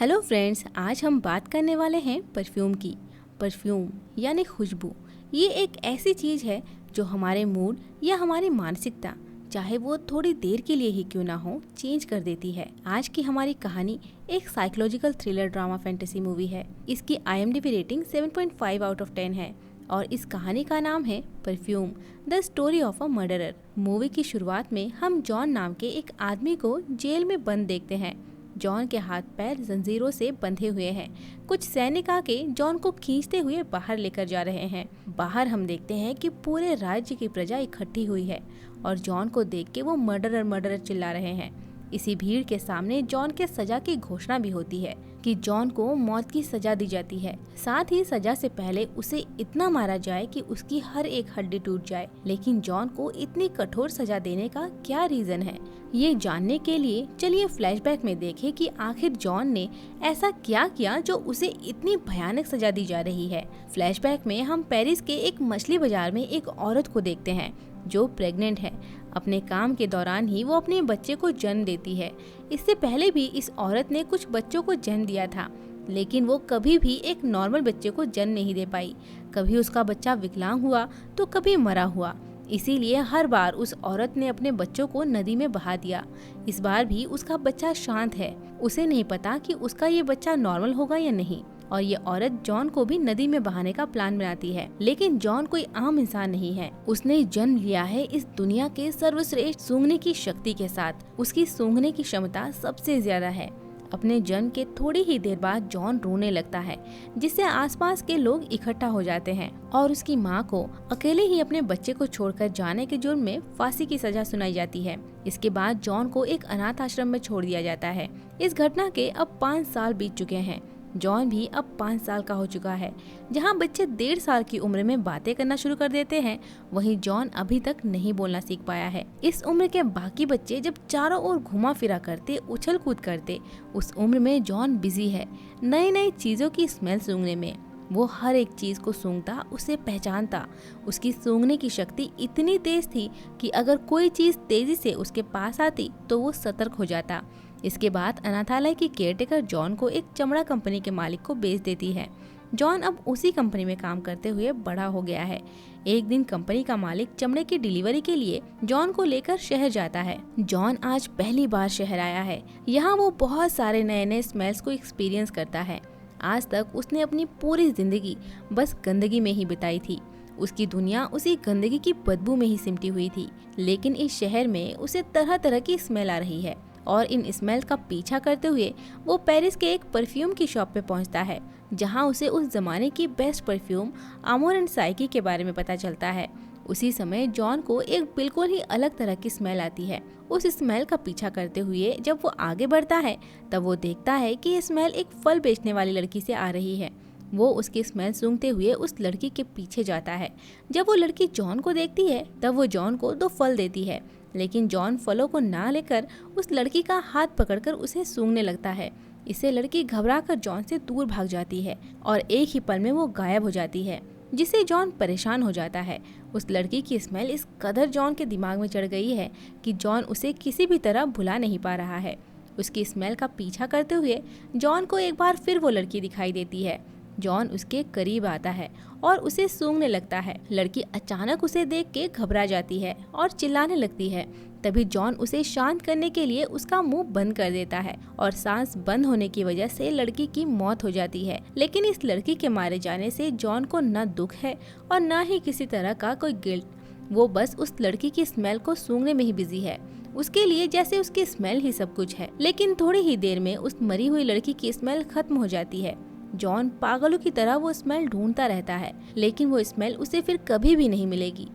Hello friends, आज हम बात करने वाले हैं परफ्यूम की। परफ्यूम यानी खुशबू, ये एक ऐसी चीज़ है जो हमारे मूड या हमारी मानसिकता, चाहे वो थोड़ी देर के लिए ही क्यों ना हो, चेंज कर देती है। आज की हमारी कहानी एक psychological thriller drama fantasy movie है। इसकी IMDb रेटिंग 7.5 आउट ऑफ 10 है और इस कहानी का नाम है perfume the story of a murderer. Movie की शुरुआत में हम जॉन नाम के एक आदमी को जेल में बंद देखते हैं। जॉन के हाथ पैर जंजीरों से बंधे हुए हैं। कुछ सैनिक आके जॉन को खींचते हुए बाहर लेकर जा रहे हैं। बाहर हम देखते हैं कि पूरे राज्य की प्रजा इकट्ठी हुई है और जॉन को देख के वो मर्डरर मर्डरर चिल्ला रहे हैं। इसी भीड़ के सामने जॉन के सजा की घोषणा भी होती है कि जॉन को मौत की सजा दी जाती है। साथ ही सजा से पहले उसे इतना मारा जाए कि उसकी हर एक हड्डी टूट जाए। लेकिन जॉन को इतनी कठोर सजा देने का क्या रीजन है, ये जानने के लिए चलिए फ्लैशबैक में देखें कि आखिर जॉन ने ऐसा क्या किया जो उसे इतनी भयानक सजा दी जा रही है। फ्लैशबैक में हम पेरिस के एक मछली बाजार में एक औरत को देखते हैं जो प्रेग्नेंट है। अपने काम के दौरान ही वो अपने बच्चे को जन्म देती है। इससे पहले भी इस औरत ने कुछ बच्चों को जन्म दिया था, लेकिन वो कभी भी एक नॉर्मल बच्चे को जन्म नहीं दे पाई। कभी उसका बच्चा विकलांग हुआ तो कभी मरा हुआ। इसीलिए हर बार उस औरत ने अपने बच्चों को नदी में बहा दिया। इस बार भी उसका बच्चा शांत है। उसे नहीं पता कि उसका ये बच्चा नॉर्मल होगा या नहीं, और ये औरत जॉन को भी नदी में बहाने का प्लान बनाती है। लेकिन जॉन कोई आम इंसान नहीं है। उसने जन्म लिया है इस दुनिया के सर्वश्रेष्ठ सूंघने की शक्ति के साथ। उसकी सूंघने की क्षमता सबसे ज्यादा है। अपने जन्म के थोड़ी ही देर बाद जॉन रोने लगता है, जिससे आसपास के लोग इकट्ठा हो जाते हैं और उसकी माँ को अकेले ही अपने बच्चे को छोड़कर जाने के जुर्म में फांसी की सजा सुनाई जाती है। इसके बाद जॉन को एक अनाथ आश्रम में छोड़ दिया जाता है। इस घटना के अब 5 साल बीत चुके हैं। जॉन भी अब 5 साल का हो चुका है। जहाँ बच्चे 1.5 साल की उम्र में बातें करना शुरू कर देते हैं, वहीं जॉन अभी तक नहीं बोलना सीख पाया है। इस उम्र के बाकी बच्चे जब चारों ओर घुमा फिरा करते, उछल कूद करते, उस उम्र में जॉन बिजी है नई नई चीजों की स्मेल सूंघने में। वो हर एक चीज को सूंघता, उसे पहचानता। उसकी सूंघने की शक्ति इतनी तेज थी कि अगर कोई चीज तेजी से उसके पास आती तो वो सतर्क हो जाता। इसके बाद अनाथालय की केयरटेकर जॉन को एक चमड़ा कंपनी के मालिक को बेच देती है। जॉन अब उसी कंपनी में काम करते हुए बड़ा हो गया है। एक दिन कंपनी का मालिक चमड़े की डिलीवरी के लिए जॉन को लेकर शहर जाता है। जॉन आज पहली बार शहर आया है। यहाँ वो बहुत सारे नए नए स्मेल्स को एक्सपीरियंस करता है। आज तक उसने अपनी पूरी जिंदगी बस गंदगी में ही बिताई थी। उसकी दुनिया उसी गंदगी की बदबू में ही सिमटी हुई थी। लेकिन इस शहर में उसे तरह तरह की स्मेल आ रही है और इन स्मेल का पीछा करते हुए वो पेरिस के एक परफ्यूम की शॉप पे पहुंचता है, जहां उसे उस जमाने की बेस्ट परफ्यूम आमोर एंड साइकी के बारे में पता चलता है। उसी समय जॉन को एक बिल्कुल ही अलग तरह की स्मेल आती है। उस स्मेल का पीछा करते हुए जब वो आगे बढ़ता है, तब वो देखता है कि ये स्मेल एक फल बेचने वाली लड़की से आ रही है। वो उसकी स्मेल सूंघते हुए उस लड़की के पीछे जाता है। जब वो लड़की जॉन को देखती है, तब वो जॉन को 2 फल देती है, लेकिन जॉन फलों को ना लेकर उस लड़की का हाथ पकड़कर उसे सूंघने लगता है। इससे लड़की घबराकर जॉन से दूर भाग जाती है और एक ही पल में वो गायब हो जाती है, जिससे जॉन परेशान हो जाता है। उस लड़की की स्मेल इस कदर जॉन के दिमाग में चढ़ गई है कि जॉन उसे किसी भी तरह भुला नहीं पा रहा है। उसकी स्मेल का पीछा करते हुए जॉन को एक बार फिर वो लड़की दिखाई देती है। जॉन उसके करीब आता है और उसे सूंघने लगता है। लड़की अचानक उसे देख के घबरा जाती है और चिल्लाने लगती है। तभी जॉन उसे शांत करने के लिए उसका मुंह बंद कर देता है और सांस बंद होने की वजह से लड़की की मौत हो जाती है। लेकिन इस लड़की के मारे जाने से जॉन को न दुख है और न ही किसी तरह का कोई गिल्ट। वो बस उस लड़की की स्मेल को सूंघने में ही बिजी है। उसके लिए जैसे उसकी स्मेल ही सब कुछ है। लेकिन थोड़ी ही देर में उस मरी हुई लड़की की स्मेल खत्म हो जाती है। जॉन पागलों की तरह वो स्मेल ढूंढता रहता है, लेकिन वो स्मेल उसे फिर कभी भी नहीं मिलेगी।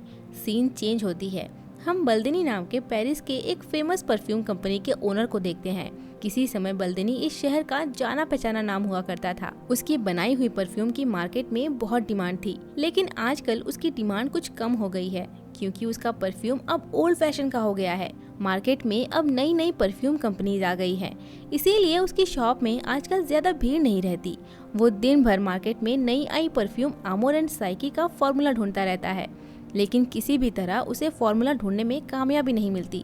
सीन चेंज होती है। हम बल्दिनी नाम के पेरिस के एक फेमस परफ्यूम कंपनी के ओनर को देखते हैं। किसी समय बल्दिनी इस शहर का जाना पहचाना नाम हुआ करता था। उसकी बनाई हुई परफ्यूम की मार्केट में बहुत डिमांड थी, लेकिन आजकल उसकी डिमांड कुछ कम हो गई है, क्योंकि उसका परफ्यूम अब ओल्ड फैशन का हो गया है। मार्केट में अब नई नई परफ्यूम कंपनीज आ गई हैं, इसीलिए उसकी शॉप में आजकल ज्यादा भीड़ नहीं रहती। वो दिन भर मार्केट में नई आई परफ्यूम आमोर एंड साइकी का फॉर्मूला ढूंढता रहता है, लेकिन किसी भी तरह उसे फॉर्मूला ढूंढने में कामयाबी नहीं मिलती।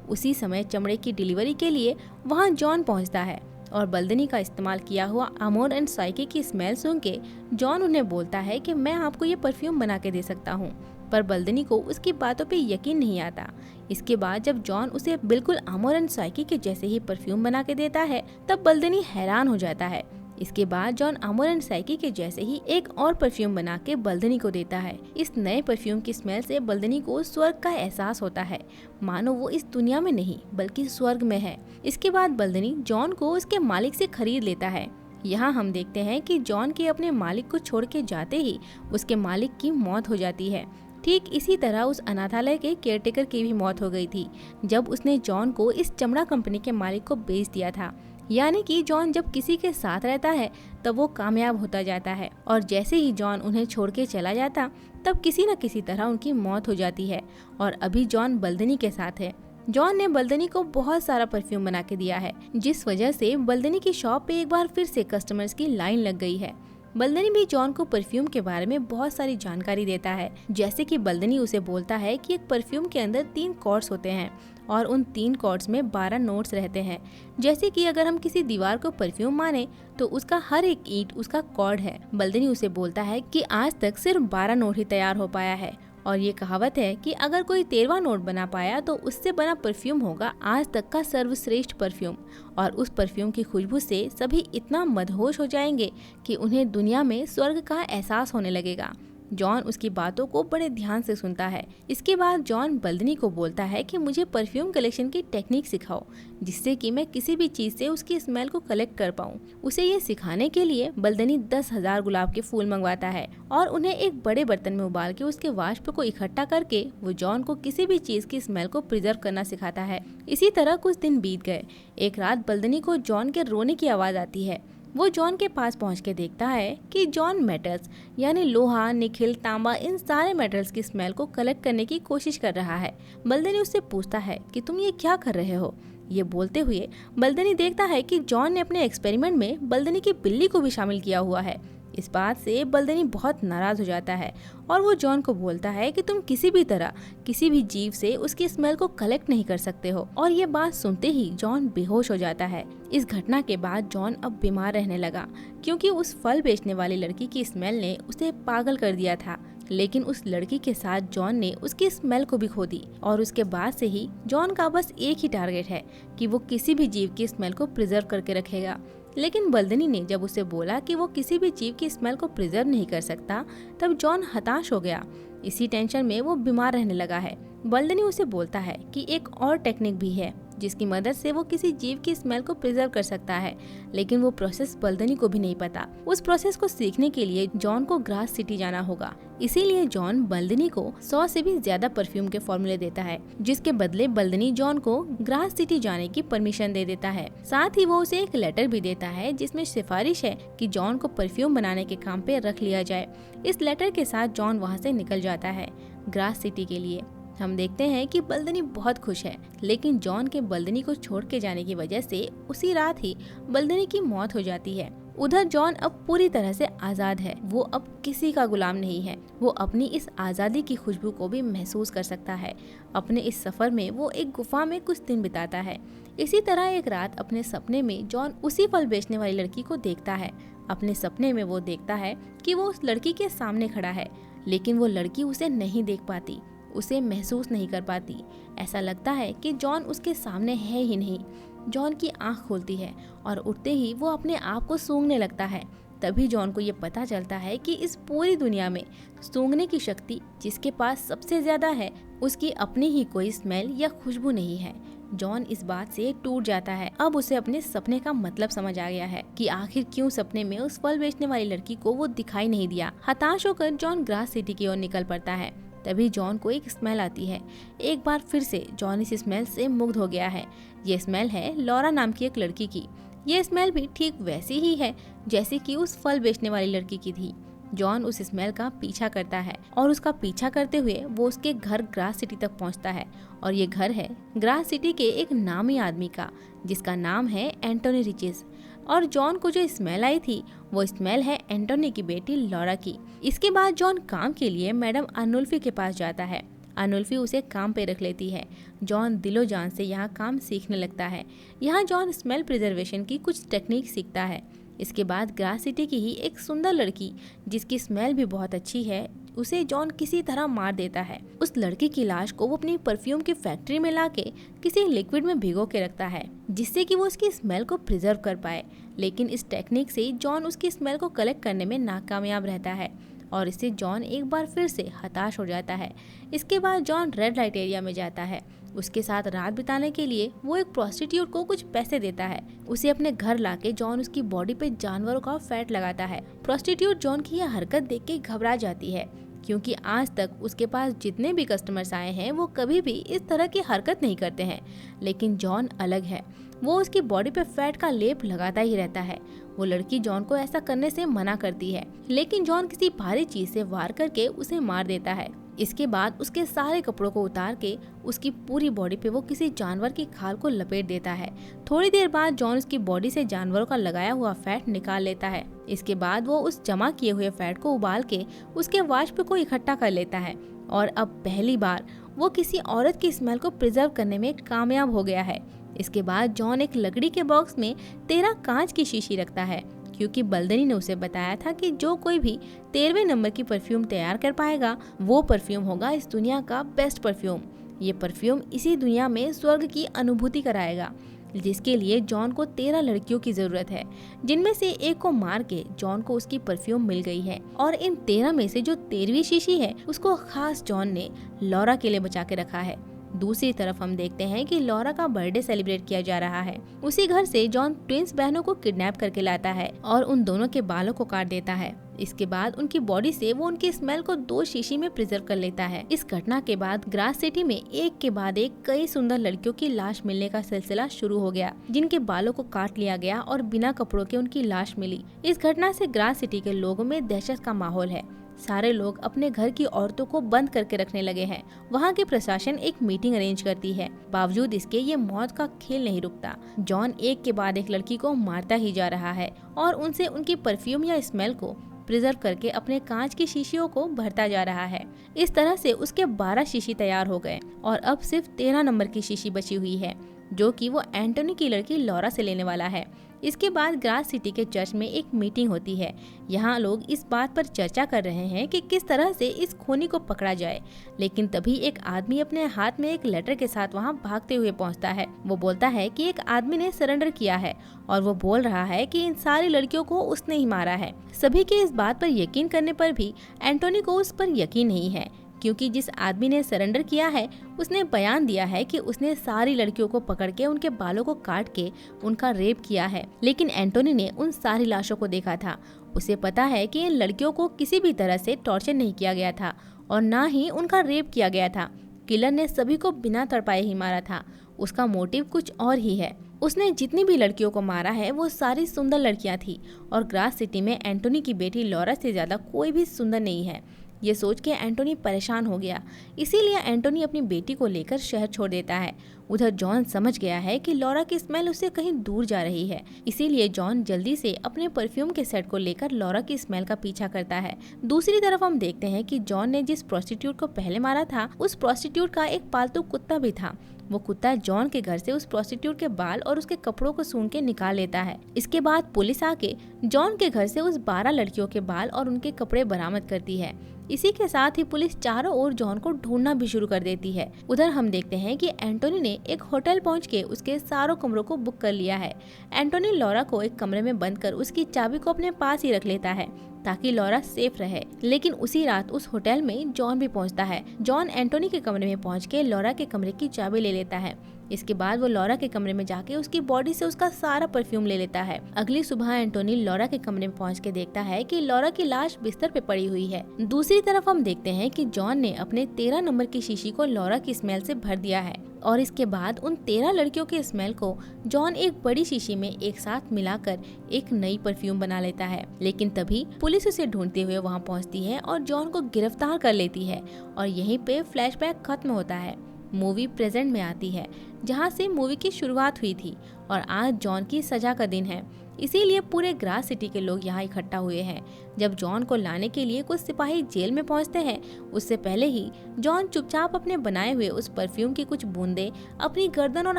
उसी समय चमड़े की डिलीवरी के लिए वहां जॉन पहुंचता है और बल्दनी का इस्तेमाल किया हुआ अमोर एंड साइकी की स्मेल सुन के जॉन उन्हें बोलता है कि मैं आपको ये परफ्यूम बना के दे सकता हूँ, पर बल्दनी को उसकी बातों पे यकीन नहीं आता। इसके बाद जब जॉन उसे बिल्कुल अमोर एंड साइकी के जैसे ही परफ्यूम बना के देता है, तब बल्दनी हैरान हो जाता है। इसके बाद जॉन अमोर एंड साइकी के जैसे ही एक और परफ्यूम बना के बल्दनी को देता है। इस नए परफ्यूम की स्मेल से बल्दनी को स्वर्ग का एहसास होता है, मानो वो इस दुनिया में नहीं बल्कि स्वर्ग में है। इसके बाद बल्दनी जॉन को उसके मालिक से खरीद लेता है। यहाँ हम देखते हैं कि जॉन के अपने मालिक को छोड़ के जाते ही उसके मालिक की मौत हो जाती है। ठीक इसी तरह उस अनाथालय के केयरटेकर की भी मौत हो गई थी जब उसने जॉन को इस चमड़ा कंपनी के मालिक को बेच दिया था। यानी कि जॉन जब किसी के साथ रहता है तब वो कामयाब होता जाता है, और जैसे ही जॉन उन्हें छोड़ के चला जाता तब किसी न किसी तरह उनकी मौत हो जाती है। और अभी जॉन बल्दनी के साथ है। जॉन ने बल्दनी को बहुत सारा परफ्यूम बना के दिया है, जिस वजह से बल्दनी की शॉप पे एक बार फिर से कस्टमर्स की लाइन लग गई है। बल्दनी भी जॉन को परफ्यूम के बारे में बहुत सारी जानकारी देता है, जैसे कि बल्दनी उसे बोलता है कि एक परफ्यूम के अंदर 3 कॉर्ड्स होते हैं और उन 3 कॉर्ड्स में 12 नोट्स रहते हैं। जैसे कि अगर हम किसी दीवार को परफ्यूम माने तो उसका हर एक ईंट उसका कॉर्ड है। बल्दनी उसे बोलता है कि आज तक सिर्फ 12 नोट ही तैयार हो पाया है, और ये कहावत है कि अगर कोई 13वां नोट बना पाया तो उससे बना परफ्यूम होगा आज तक का सर्वश्रेष्ठ परफ्यूम, और उस परफ्यूम की खुशबू से सभी इतना मदहोश हो जाएंगे कि उन्हें दुनिया में स्वर्ग का एहसास होने लगेगा। जॉन उसकी बातों को बड़े ध्यान से सुनता है। इसके बाद जॉन बल्दनी को बोलता है कि मुझे परफ्यूम कलेक्शन की टेक्निक सिखाओ, जिससे कि मैं किसी भी चीज से उसकी स्मेल को कलेक्ट कर पाऊँ। उसे ये सिखाने के लिए बल्दनी 10,000 गुलाब के फूल मंगवाता है और उन्हें एक बड़े बर्तन में उबाल के उसके वाष्प को इकट्ठा करके वो जॉन को किसी भी चीज की स्मेल को प्रिजर्व करना सिखाता है। इसी तरह कुछ दिन बीत गए। एक रात बल्दनी को जॉन के रोने की आवाज आती है। वो जॉन के पास पहुंच के देखता है कि जॉन मेटल्स यानी लोहा, निकिल, तांबा, इन सारे मेटल्स की स्मेल को कलेक्ट करने की कोशिश कर रहा है। बल्दनी उससे पूछता है कि तुम ये क्या कर रहे हो। ये बोलते हुए बल्दनी देखता है कि जॉन ने अपने एक्सपेरिमेंट में बल्दनी की बिल्ली को भी शामिल किया हुआ है। इस बात से बल्दनी बहुत नाराज हो जाता है और वो जॉन को बोलता है कि तुम किसी भी तरह किसी भी जीव से उसकी स्मेल को कलेक्ट नहीं कर सकते हो। और ये बात सुनते ही जॉन बेहोश हो जाता है। इस घटना के बाद जॉन अब बीमार रहने लगा, क्योंकि उस फल बेचने वाली लड़की की स्मेल ने उसे पागल कर दिया था। लेकिन उस लड़की के साथ जॉन ने उसकी स्मेल को भी खो दी, और उसके बाद से ही जॉन का बस एक ही टारगेट है कि वो किसी भी जीव की स्मेल को प्रिजर्व करके रखेगा। लेकिन बल्दनी ने जब उसे बोला कि वो किसी भी जीव की स्मेल को प्रिजर्व नहीं कर सकता, तब जॉन हताश हो गया। इसी टेंशन में वो बीमार रहने लगा है। बल्दनी उसे बोलता है कि एक और टेक्निक भी है जिसकी मदद से वो किसी जीव की स्मेल को प्रिजर्व कर सकता है, लेकिन वो प्रोसेस बल्दनी को भी नहीं पता। उस प्रोसेस को सीखने के लिए जॉन को ग्रास सिटी जाना होगा। इसीलिए जॉन बल्दनी को 100 से भी ज्यादा परफ्यूम के फॉर्मूले देता है, जिसके बदले बल्दनी जॉन को ग्रास सिटी जाने की परमिशन दे देता है। साथ ही वो उसे एक लेटर भी देता है जिसमें सिफारिश है कि जॉन को परफ्यूम बनाने के काम पे रख लिया जाए। इस लेटर के साथ जॉन वहाँ से निकल जाता है ग्रास सिटी के लिए। हम देखते हैं कि बल्दनी बहुत खुश है, लेकिन जॉन के बल्दनी को छोड़ के जाने की वजह से उसी रात ही बल्दनी की मौत हो जाती है। उधर जॉन अब पूरी तरह से आजाद है। वो अब किसी का गुलाम नहीं है। वो अपनी इस आजादी की खुशबू को भी महसूस कर सकता है। अपने इस सफर में वो एक गुफा में कुछ दिन बिताता है। इसी तरह एक रात अपने सपने में जॉन उसी फल बेचने वाली लड़की को देखता है। अपने सपने में वो देखता है कि वो उस लड़की के सामने खड़ा है, लेकिन वो लड़की उसे नहीं देख पाती, उसे महसूस नहीं कर पाती। ऐसा लगता है कि जॉन उसके सामने है ही नहीं। जॉन की आंख खुलती है और उठते ही वो अपने आप को सूंघने लगता है। तभी जॉन को ये पता चलता है कि इस पूरी दुनिया में सूंघने की शक्ति जिसके पास सबसे ज्यादा है, उसकी अपनी ही कोई स्मेल या खुशबू नहीं है। जॉन इस बात से टूट जाता है। अब उसे अपने सपने का मतलब समझ आ गया है कि आखिर क्यों सपने में उस फल बेचने वाली लड़की को वो दिखाई नहीं दिया। हताश होकर जॉन ग्रास सिटी की ओर निकल पड़ता है। तभी जॉन को एक स्मेल आती है। एक बार फिर से जॉन इस स्मेल से मुग्ध हो गया है। ये स्मेल है लॉरा नाम की एक लड़की की। ये स्मेल भी ठीक वैसी ही है जैसे कि उस फल बेचने वाली लड़की की थी। जॉन उस स्मेल का पीछा करता है और उसका पीछा करते हुए वो उसके घर ग्रास सिटी तक पहुंचता है। और ये घर है ग्रास सिटी के एक नामी आदमी का, जिसका नाम है एंटोनी रिचेस। और जॉन को जो स्मेल आई थी वो स्मेल है एंटोनी की बेटी लॉरा की। इसके बाद जॉन काम के लिए मैडम अर्नुल्फी के पास जाता है। अनुल्फी उसे काम पे रख लेती है। जॉन दिलो जान से यहाँ काम सीखने लगता है। यहाँ जॉन स्मेल प्रिजर्वेशन की कुछ टेक्निक सीखता है। इसके बाद ग्रास सिटी की ही एक सुंदर लड़की जिसकी स्मेल भी बहुत अच्छी है, उसे जॉन किसी तरह मार देता है। उस लड़की की लाश को वो अपनी परफ्यूम की फैक्ट्री में लाके किसी लिक्विड में भिगो के रखता है, जिससे कि वो उसकी स्मेल को प्रिजर्व कर पाए। लेकिन इस टेक्निक से जॉन उसकी स्मेल को कलेक्ट करने में नाकामयाब रहता है और इससे जॉन एक बार फिर से हताश हो जाता है। इसके बाद जॉन रेड लाइट एरिया में जाता है। उसके साथ रात बिताने के लिए वो एक प्रोस्टिट्यूट को कुछ पैसे देता है। उसे अपने घर लाके जॉन उसकी बॉडी पे जानवरों का फैट लगाता है। प्रोस्टिट्यूट जॉन की यह हरकत देख के घबरा जाती है, क्योंकि आज तक उसके पास जितने भी कस्टमर्स आए हैं वो कभी भी इस तरह की हरकत नहीं करते हैं। लेकिन जॉन अलग है, वो उसकी बॉडी पे फैट का लेप लगाता ही रहता है। वो लड़की जॉन को ऐसा करने से मना करती है, लेकिन जॉन किसी भारी चीज से वार करके उसे मार देता है। इसके बाद उसके सारे कपड़ों को उतार के उसकी पूरी बॉडी पे वो किसी जानवर की खाल को लपेट देता है। थोड़ी देर बाद जॉन उसकी बॉडी से जानवरों का लगाया हुआ फैट निकाल लेता है। इसके बाद वो उस जमा किए हुए फैट को उबाल के उसके वाष्प को इकट्ठा कर लेता है और अब पहली बार वो किसी औरत की स्मेल को प्रिजर्व करने में कामयाब हो गया है। इसके बाद जॉन एक लकड़ी के बॉक्स में 13 कांच की शीशी रखता है, क्योंकि बल्दनी ने उसे बताया था कि जो कोई भी 13वें नंबर की परफ्यूम तैयार कर पाएगा वो परफ्यूम होगा इस दुनिया का बेस्ट परफ्यूम। ये परफ्यूम इसी दुनिया में स्वर्ग की अनुभूति कराएगा, जिसके लिए जॉन को 13 लड़कियों की जरूरत है, जिनमें से एक को मार के जॉन को उसकी परफ्यूम मिल गई है। और इन 13 में से जो 13वीं शीशी है उसको खास जॉन ने लॉरा के लिए बचा के रखा है। दूसरी तरफ हम देखते हैं कि लॉरा का बर्थडे सेलिब्रेट किया जा रहा है। उसी घर से जॉन ट्विंस बहनों को किडनैप करके लाता है और उन दोनों के बालों को काट देता है। इसके बाद उनकी बॉडी से वो उनकी स्मेल को 2 शीशी में प्रिजर्व कर लेता है। इस घटना के बाद ग्रास सिटी में एक के बाद एक कई सुंदर लड़कियों की लाश मिलने का सिलसिला शुरू हो गया, जिनके बालों को काट लिया गया और बिना कपड़ों के उनकी लाश मिली। इस घटना से ग्रास सिटी के लोगों में दहशत का माहौल है। सारे लोग अपने घर की औरतों को बंद करके रखने लगे हैं। वहाँ के प्रशासन एक मीटिंग अरेंज करती है। बावजूद इसके ये मौत का खेल नहीं रुकता। जॉन एक के बाद एक लड़की को मारता ही जा रहा है और उनसे उनकी परफ्यूम या स्मेल को प्रिजर्व करके अपने कांच की शीशियों को भरता जा रहा है। इस तरह से उसके 12 शीशी तैयार हो गए और अब सिर्फ 13 नंबर की शीशी बची हुई है, जो कि वो एंटोनी की लड़की लॉरा से लेने वाला है। इसके बाद ग्रास सिटी के चर्च में एक मीटिंग होती है। यहाँ लोग इस बात पर चर्चा कर रहे हैं कि किस तरह से इस खूनी को पकड़ा जाए। लेकिन तभी एक आदमी अपने हाथ में एक लेटर के साथ वहाँ भागते हुए पहुँचता है। वो बोलता है कि एक आदमी ने सरेंडर किया है और वो बोल रहा है कि इन सारी लड़कियों को उसने ही मारा है। सभी के इस बात पर यकीन करने पर भी एंटोनी को उस पर यकीन नहीं है, क्योंकि जिस आदमी ने सरेंडर किया है उसने बयान दिया है कि उसने सारी लड़कियों को पकड़ के उनके बालों को काट के उनका रेप किया है। लेकिन एंटोनी ने उन सारी लाशों को देखा था। उसे पता है कि इन लड़कियों को किसी भी तरह से टॉर्चर नहीं किया गया था और ना ही उनका रेप किया गया था। किलर ने सभी को बिना तड़पाए ही मारा था। उसका मोटिव कुछ और ही है। उसने जितनी भी लड़कियों को मारा है वो सारी सुंदर लड़कियां थी और ग्रास सिटी में एंटोनी की बेटी लॉरा से ज्यादा कोई भी सुंदर नहीं है। ये सोच के एंटोनी परेशान हो गया, इसीलिए एंटोनी अपनी बेटी को लेकर शहर छोड़ देता है। उधर जॉन समझ गया है कि लॉरा की स्मेल उससे कहीं दूर जा रही है, इसीलिए जॉन जल्दी से अपने परफ्यूम के सेट को लेकर लॉरा की स्मेल का पीछा करता है। दूसरी तरफ हम देखते हैं कि जॉन ने जिस प्रोस्टिट्यूट को पहले मारा था उस प्रोस्टिट्यूट का एक पालतू कुत्ता भी था। वो कुत्ता जॉन के घर से उस प्रोस्टिट्यूट के बाल और उसके कपड़ों को सूंघ के निकाल लेता है। इसके बाद पुलिस आके जॉन के घर से उस 12 लड़कियों के बाल और उनके कपड़े बरामद करती है। इसी के साथ ही पुलिस चारों ओर जॉन को ढूंढना भी शुरू कर देती है। उधर हम देखते हैं कि एंटोनी ने एक होटल पहुंच के उसके सारों कमरों को बुक कर लिया है। एंटोनी लॉरा को एक कमरे में बंद कर उसकी चाबी को अपने पास ही रख लेता है ताकि लॉरा सेफ रहे। लेकिन उसी रात उस होटल में जॉन भी पहुंचता है। जॉन एंटोनी के कमरे में पहुंच के लॉरा के कमरे की चाबी ले लेता है। इसके बाद वो लॉरा के कमरे में जाके उसकी बॉडी से उसका सारा परफ्यूम ले लेता है। अगली सुबह एंटोनी लॉरा के कमरे में पहुंच के देखता है कि लॉरा की लाश बिस्तर पे पड़ी हुई है। दूसरी तरफ हम देखते हैं कि जॉन ने अपने 13 नंबर की शीशी को लॉरा की स्मेल से भर दिया है और इसके बाद उन 13 लड़कियों के स्मेल को जॉन एक बड़ी शीशी में एक साथ मिलाकर एक नई परफ्यूम बना लेता है। लेकिन तभी पुलिस उसे ढूंढते हुए वहां पहुंचती है और जॉन को गिरफ्तार कर लेती है और यहीं पे फ्लैशबैक खत्म होता है। मूवी प्रेजेंट में आती है, जहां से मूवी की शुरुआत हुई थी और आज जॉन की सजा का दिन है। इसीलिए पूरे ग्रास सिटी के लोग यहाँ इकट्ठा हुए हैं। जब जॉन को लाने के लिए कुछ सिपाही जेल में पहुँचते हैं, उससे पहले ही जॉन चुपचाप अपने बनाए हुए उस परफ्यूम की कुछ बूंदें अपनी गर्दन और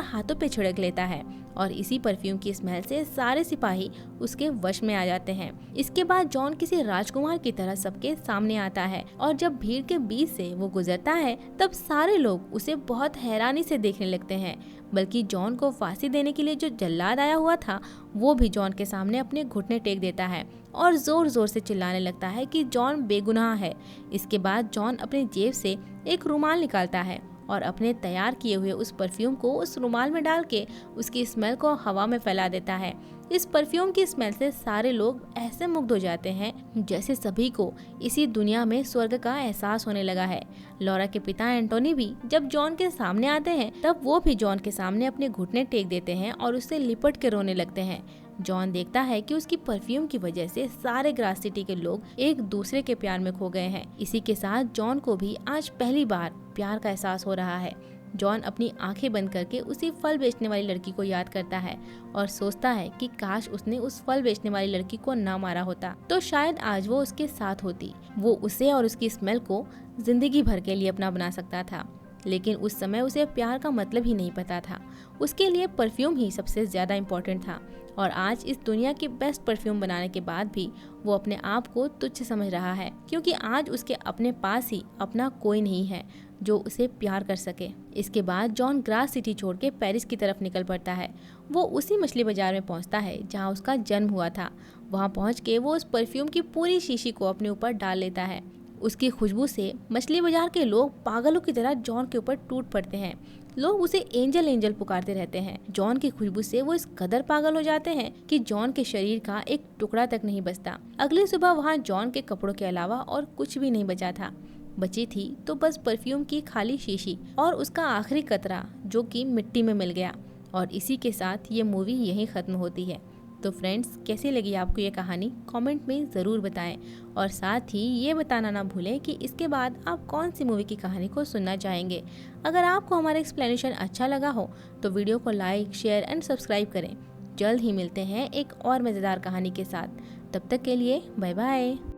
हाथों पे छिड़क लेता है और इसी परफ्यूम की स्मेल से सारे सिपाही उसके वश में आ जाते हैं। इसके बाद जॉन किसी राजकुमार की तरह सबके सामने आता है और जब भीड़ के बीच से वो गुजरता है तब सारे लोग उसे बहुत हैरानी से देखने लगते हैं। बल्कि जॉन को फांसी देने के लिए जो जल्लाद आया हुआ था वो भी जॉन के सामने अपने घुटने टेक देता है और जोर जोर से चिल्लाने लगता है कि जॉन बेगुनाह है। इसके बाद जॉन अपनी जेब से एक रुमाल निकालता है और अपने तैयार किए हुए उस परफ्यूम को उस रुमाल में डाल के उसकी स्मेल को हवा में फैला देता है। इस परफ्यूम की स्मेल से सारे लोग ऐसे मुग्ध हो जाते हैं जैसे सभी को इसी दुनिया में स्वर्ग का एहसास होने लगा है। लॉरा के पिता एंटोनी भी जब जॉन के सामने आते हैं तब वो भी जॉन के सामने अपने घुटने टेक देते हैं और उससे लिपट के रोने लगते हैं। जॉन देखता है कि उसकी परफ्यूम की वजह से सारे ग्रास सिटी के लोग एक दूसरे के प्यार में खो गए हैं। इसी के साथ जॉन को भी आज पहली बार प्यार का एहसास हो रहा है। जॉन अपनी आंखें बंद करके उसी फल बेचने वाली लड़की को याद करता है और सोचता है कि काश उसने उस फल बेचने वाली लड़की को ना मारा होता तो शायद आज वो उसके साथ होती। वो उसे और उसकी स्मेल को जिंदगी भर के लिए अपना बना सकता था। लेकिन उस समय उसे प्यार का मतलब ही नहीं पता था। उसके लिए परफ्यूम ही सबसे ज़्यादा इम्पोर्टेंट था और आज इस दुनिया की बेस्ट परफ्यूम बनाने के बाद भी वो अपने आप को तुच्छ समझ रहा है, क्योंकि आज उसके अपने पास ही अपना कोई नहीं है जो उसे प्यार कर सके। इसके बाद जॉन ग्रास सिटी छोड़ के पेरिस की तरफ निकल पड़ता है। वो उसी मछली बाजार में पहुंचता है जहां उसका जन्म हुआ था। वहां पहुंच के वो उस परफ्यूम की पूरी शीशी को अपने ऊपर डाल लेता है। उसकी खुशबू से मछली बाजार के लोग पागलों की तरह जॉन के ऊपर टूट पड़ते हैं। लोग उसे एंजल एंजल पुकारते रहते हैं। जॉन की खुशबू से वो इस कदर पागल हो जाते हैं कि जॉन के शरीर का एक टुकड़ा तक नहीं बचता। अगली सुबह वहाँ जॉन के कपड़ों के अलावा और कुछ भी नहीं बचा था। बची थी तो बस परफ्यूम की खाली शीशी और उसका आखिरी कतरा जो कि मिट्टी में मिल गया। और इसी के साथ ये मूवी यहीं ख़त्म होती है। तो फ्रेंड्स, कैसी लगी आपको ये कहानी कमेंट में ज़रूर बताएं और साथ ही ये बताना ना भूलें कि इसके बाद आप कौन सी मूवी की कहानी को सुनना चाहेंगे। अगर आपको हमारा एक्सप्लेनेशन अच्छा लगा हो तो वीडियो को लाइक, शेयर एंड सब्सक्राइब करें। जल्द ही मिलते हैं एक और मज़ेदार कहानी के साथ। तब तक के लिए बाय बाय।